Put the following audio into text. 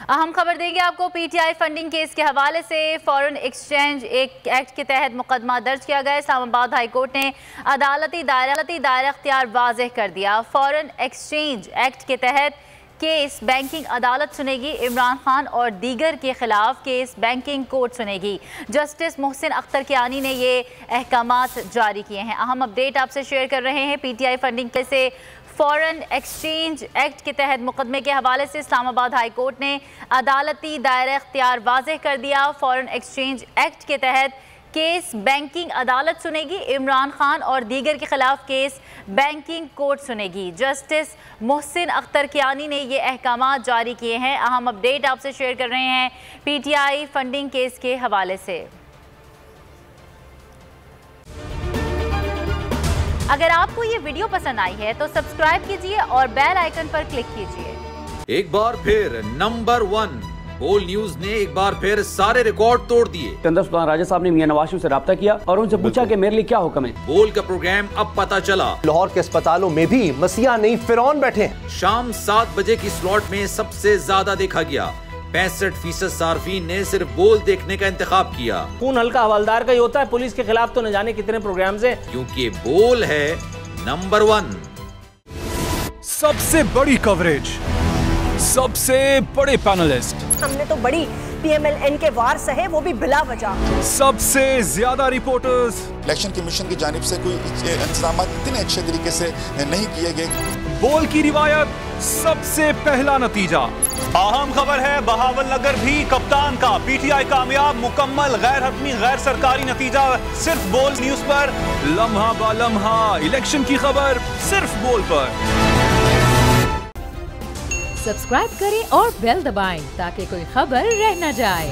अहम खबर देंगे आपको। पीटीआई फंडिंग केस के हवाले से फॉरेन एक्सचेंज एक्ट के तहत मुकदमा दर्ज किया गया। इस्लामाबाद हाई कोर्ट ने अदालती दायरा इख्तियार वाज़ेह कर दिया। फॉरेन एक्सचेंज एक्ट के तहत केस बैंकिंग अदालत सुनेगी। इमरान खान और दीगर के खिलाफ केस बैंकिंग कोर्ट सुनेगी। जस्टिस मोहसिन अख्तर कियानी ने ये अहकामात जारी किए हैं। अहम अपडेट आपसे शेयर कर रहे हैं। पीटीआई फंडिंग केस से फॉरेन एक्सचेंज एक्ट के तहत मुकदमे के हवाले से इस्लामाबाद हाई कोर्ट ने अदालती दायरा इख्तियार वाज़ेह कर दिया। फॉरेन एक्सचेंज एक्ट के तहत केस बैंकिंग अदालत सुनेगी। इमरान खान और दीगर के खिलाफ केस बैंकिंग कोर्ट सुनेगी। जस्टिस मोहसिन अख्तर कियानी ने ये अहकामात जारी किए हैं। अहम अपडेट आपसे शेयर कर रहे हैं पीटीआई फंडिंग केस के हवाले से। अगर आपको ये वीडियो पसंद आई है तो सब्सक्राइब कीजिए और बेल आइकन पर क्लिक कीजिए। एक बार फिर नंबर 1 बोल न्यूज ने एक बार फिर सारे रिकॉर्ड तोड़ दिए। सुल्तान राजा साहब ने मियां नवाज शरीफ से राब्ता किया और उनसे पूछा कि मेरे लिए क्या हुक्म है। बोल का प्रोग्राम अब पता चला। लाहौर के अस्पतालों में भी मसीहा नहीं फिरौन बैठे हैं। शाम 7 बजे की स्लॉट में सबसे ज्यादा देखा गया। 65% सार्फिन ने सिर्फ बोल देखने का इंतखाब किया। खून हल्का हवलदार का ही होता है, पुलिस के खिलाफ तो न जाने कितने प्रोग्राम्स हैं। क्योंकि बोल है नंबर 1। सबसे बड़ी कवरेज, सबसे बड़े पैनलिस्ट, हमने तो बड़ी पीएमएलएन के वार सहे, वो भी बिला वजह। सबसे ज्यादा रिपोर्टर्स। इलेक्शन कमीशन की जानिब से कोई इंतजाम इतने अच्छे तरीके से नहीं किए गए। बोल की रिवायत, सबसे पहला नतीजा। अहम खबर है बहावल नगर भी कप्तान का। पीटीआई कामयाब, मुकम्मल गैर हतमी गैर सरकारी नतीजा सिर्फ बोल न्यूज पर। लम्हा बा लम्हा इलेक्शन की खबर सिर्फ बोल पर। सब्सक्राइब करें और बेल दबाएं ताकि कोई खबर रह न जाए।